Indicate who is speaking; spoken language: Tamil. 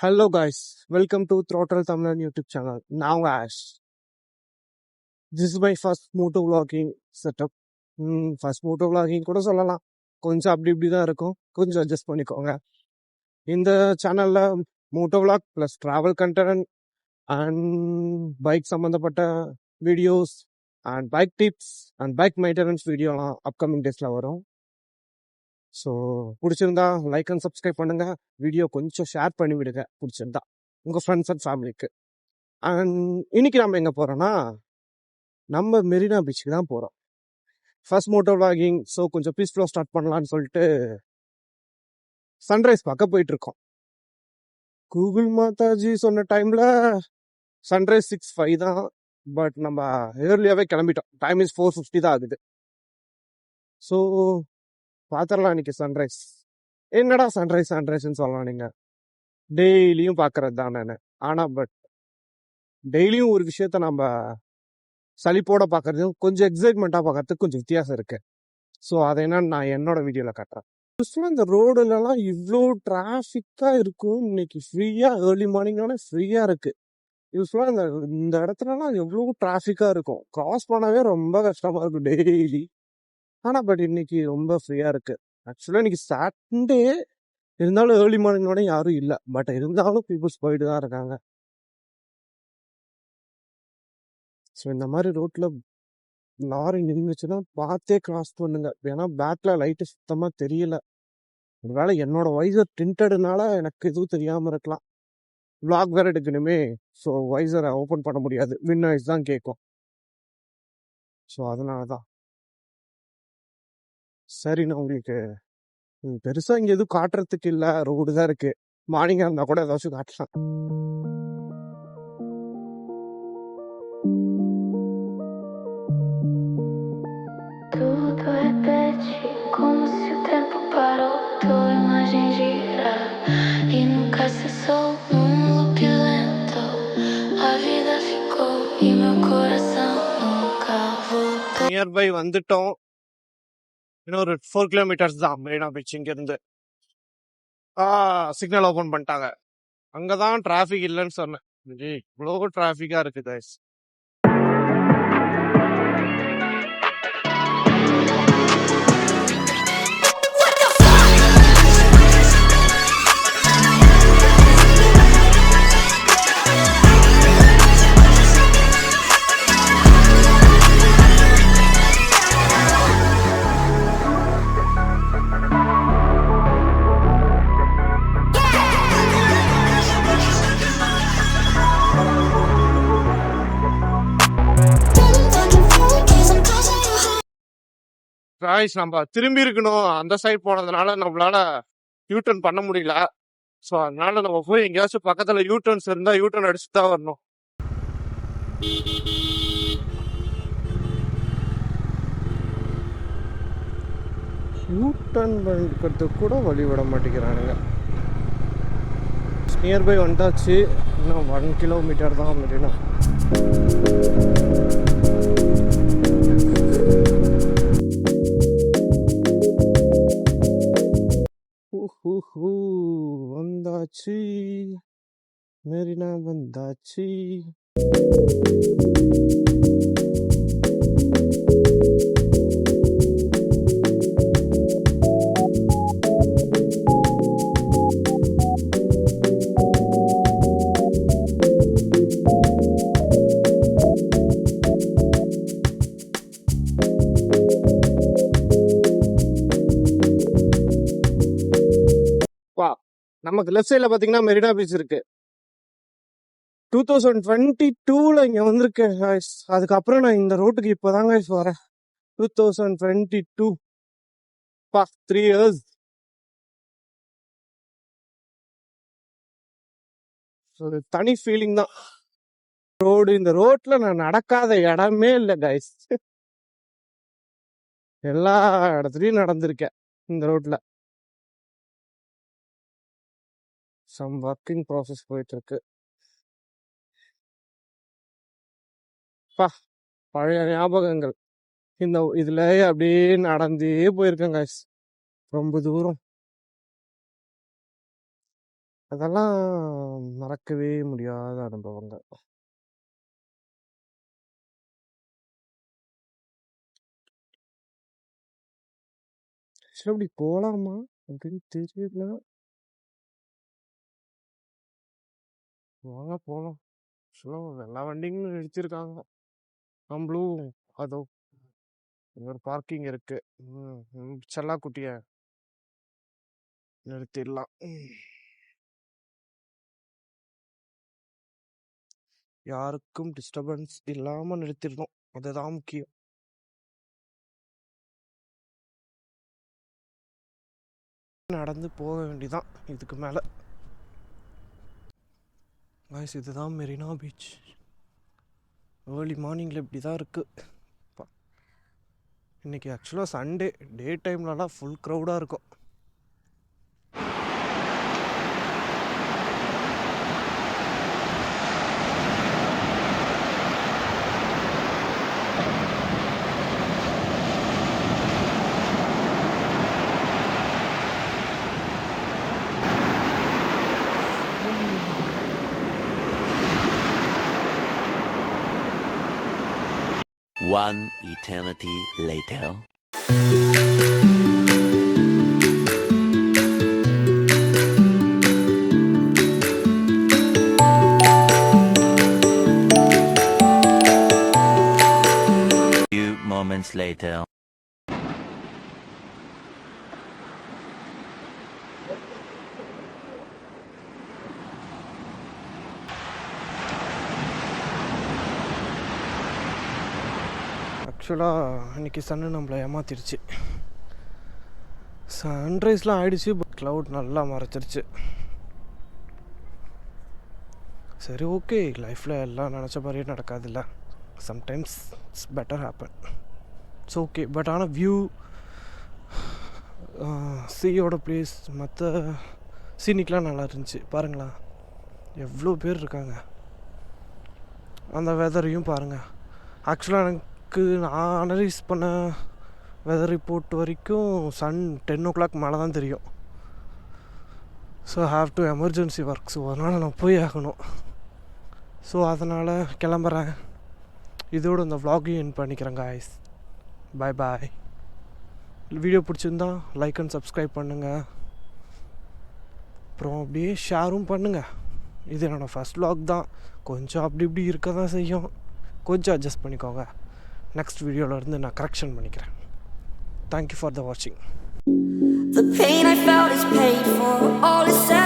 Speaker 1: Hello guys, welcome to Throttle Tamil YouTube channel. Now guys, this is my first moto vlogging setup. First moto vlogging கூட சொல்லலாம். கொஞ்சம் அப்படி இப்படி தான் இருக்கும். கொஞ்சம் அட்ஜஸ்ட் பண்ணிக்கோங்க. இந்த சேனல்ல moto vlog plus travel content and bike சம்மந்தப்பட்ட videos and bike tips and bike maintenance வீடியோலாம் அப்கமிங் டேஸில் வரும். ஸோ பிடிச்சிருந்தா லைக் அண்ட் சப்ஸ்கிரைப் பண்ணுங்க. வீடியோ கொஞ்சம் ஷேர் பண்ணி விடுங்க பிடிச்சிருந்தா உங்கள் ஃப்ரெண்ட்ஸ் அண்ட் ஃபேமிலிக்கு. அண்ட் இன்னைக்கு நம்ம எங்கே போகிறோன்னா நம்ம மெரினா பீச்சுக்கு தான் போகிறோம். ஃபர்ஸ்ட் மோட்டோ vlogging, ஸோ கொஞ்சம் பீஸ்ஃபுல்லாக ஸ்டார்ட் பண்ணலான்னு சொல்லிட்டு சன்ரைஸ் பார்க்க போயிட்டு இருக்கோம். கூகுள் மாதாஜி சொன்ன டைமில் சன்ரைஸ் 6:05 தான், பட் நம்ம ஏர்லியாகவே கிளம்பிட்டோம். டைம் இஸ் 4:50 தான் ஆகுது. ஸோ பார்த்துடலாம் இன்னைக்கு சன்ரைஸ். என்னடா சன்ரைஸ்ன்னு சொல்லலாம், நீங்கள் டெய்லியும் பார்க்கறது தான் நான். ஆனால் பட் டெய்லியும் ஒரு விஷயத்த நம்ம சலிப்போட பார்க்கறதும் கொஞ்சம் எக்ஸைட்மெண்ட்டாக பார்க்கறதுக்கு கொஞ்சம் வித்தியாசம் இருக்கு. ஸோ அதை என்னன்னு நான் என்னோட வீடியோவில் காட்டுறேன். யூஸ்வலாக இந்த ரோடுலலாம் இவ்வளோ டிராஃபிக்காக இருக்கும். இன்னைக்கு ஃப்ரீயாக ஏர்லி மார்னிங்கான ஃப்ரீயாக இருக்கு. யூஸ்வலாக இந்த இடத்துலலாம் எவ்வளோ டிராஃபிக்காக இருக்கும். கிராஸ் பண்ணவே ரொம்ப கஷ்டமாக இருக்கும் டெய்லி. ஆனால் பட் இன்னைக்கு ரொம்ப ஃப்ரீயாக இருக்கு. ஆக்சுவலாக இன்னைக்கு சாட்டர்டே இருந்தாலும் ஏர்லி மார்னிங்கோட யாரும் இல்லை. பட் இருந்தாலும் பீப்புள்ஸ் போயிட்டு தான் இருக்காங்க. ஸோ இந்த மாதிரி ரோட்டில் லாரி நின்றுச்சுன்னா பார்த்தே கிராஸ் பண்ணுங்க. ஏன்னா பேக்கில் லைட்டு சுத்தமாக தெரியல. ஒருவேளை என்னோட வைசர் டிண்டடுனால எனக்கு எதுவும் தெரியாமல் இருக்கலாம். vlog வேற எடுக்கணுமே, ஸோ வைசரை ஓப்பன் பண்ண முடியாது. வின் நாய்ஸ் தான் கேட்கும். ஸோ அதனால தான். சரி, நான் உங்களுக்கு பெருசாக இங்கே எதுவும் காட்டுறதுக்கு இல்லை, ரோடு தான் இருக்கு. மார்னிங்காக இருந்தால் கூட ஏதாச்சும் காட்டலாம்.
Speaker 2: Tudo repete como se o tempo parou. Tua imagem gira e nunca cessou num loop lento. A vida ficou e meu coração nunca voltou.
Speaker 1: Nearby வந்துட்டோம். இன்னும் ஒரு 4 கிலோமீட்டர்ஸ் தான் மெரினா பீச் இங்கேருந்து. சிக்னல் ஓப்பன் பண்ணிட்டாங்க. அங்கதான் டிராஃபிக் இல்லைன்னு சொன்னேன். இவ்வளோ டிராஃபிக்கா இருக்கு கைஸ். காய்ஸ், நம்ம திரும்பி இருக்கணும். அந்த சைட் போனதுனால நம்மளால யூட்டர்ன் பண்ண முடியல. ஸோ அதனால நம்ம போய் எங்கேயாச்சும் பக்கத்தில் யூட்டர்ன்ஸ் இருந்தால் யூட்டர்ன் அடிச்சுட்டு தான் வரணும். யூட்டர்ன் பண்ணிக்கிறதுக்கு கூட வழி விட மாட்டேங்கிறானுங்க. நியர்பை வந்தாச்சு. இன்னும் 1 கிலோமீட்டர் தான் மெரினா. வந்தாச்சு, மெரினா வந்தாச்சு. நமக்கு லெஃப்ட் சைடில் பார்த்தீங்கன்னா மெரினா பீச் இருக்கு. 2022 இங்கே வந்திருக்கேன். அதுக்கப்புறம் நான் இந்த ரோட்டுக்கு இப்போதாங்க வரேன். 2022 3 இயர்ஸ். ஒரு தனி ஃபீலிங் தான். இந்த ரோட்ல நான் நடக்காத இடமே இல்லை கைஸ். எல்லா இடத்துலையும் நடந்திருக்கேன் இந்த ரோட்ல. சம் ஒர்க்கிங் ப்ராசஸ் போயிட்டு இருக்கு. பழைய ஞாபகங்கள். இதுல அப்படியே நடந்தே போயிருக்கேன் கைஸ் ரொம்ப தூரம். அதெல்லாம் மறக்கவே முடியாத அனுபவங்கள். சரி, அப்படி போலாமா அப்படின்னு தெரியல. வாங்க போலாம். எல்லா வண்டிங்களும் நிறுத்திருக்காங்க. நம்மளும் அதோ ஒரு பார்க்கிங் இருக்கு. செல்லாக்குட்டிய நிறுத்திடலாம். யாருக்கும் டிஸ்டர்பன்ஸ் இல்லாம நிறுத்திடணும். அதுதான் முக்கியம். நடந்து போக வேண்டியதான் இதுக்கு மேல. காய்ஸ், இதுதான் மெரினா பீச். ஏர்லி மார்னிங்கில் இப்படி தான் இருக்குது. இன்றைக்கி ஆக்சுவலாக சண்டே, டே டைம்லலாம் ஃபுல் க்ரௌடாக இருக்கும்.
Speaker 3: One eternity later. Few moments later.
Speaker 1: ஆக்சுவலாக இன்றைக்கி சன்னு நம்மளை ஏமாத்திருச்சு. சன்ரைஸ்லாம் ஆகிடுச்சு, பட் க்ளவுட் நல்லா மறைச்சிருச்சு. சரி, ஓகே, லைஃப்பில் எல்லாம் நினச்ச மாதிரியே நடக்காதுல்ல. Sometimes it's better happen. It's okay. But ஆனால் வியூ, சீயோட பிளேஸ், மற்ற சீனிக்கெலாம் நல்லா இருந்துச்சு. பாருங்களா எவ்வளோ பேர் இருக்காங்க. அந்த வெதரையும் பாருங்கள். ஆக்சுவலாக எனக்கு நான் அனலைஸ் பண்ண வெதர் ரிப்போர்ட் வரைக்கும் சன் 10 o'clock மேலே தான் தெரியும். So have to emergency work. So அதனால் நான் போய் ஆகணும். ஸோ அதனால் கிளம்புறேன். இதோடு இந்த vlog-ஐயும் எண்ட் பண்ணிக்கிறேன் காய்ஸ். பாய் பாய். வீடியோ பிடிச்சிருந்தா லைக் அண்ட் சப்ஸ்கிரைப் பண்ணுங்கள். அப்புறம் அப்படியே ஷேரும் பண்ணுங்கள். இது என்னோடய ஃபஸ்ட் vlog தான். கொஞ்சம் அப்படி இப்படி இருக்க தான் செய்யும். கொஞ்சம் அட்ஜஸ்ட் பண்ணிக்கோங்க. நெக்ஸ்ட் வீடியோவிலேருந்து நான் கரெக்ஷன் பண்ணிக்கிறேன். தேங்க்யூ ஃபார் த வாட்சிங்.
Speaker 2: The pain I felt is paid for, all is said.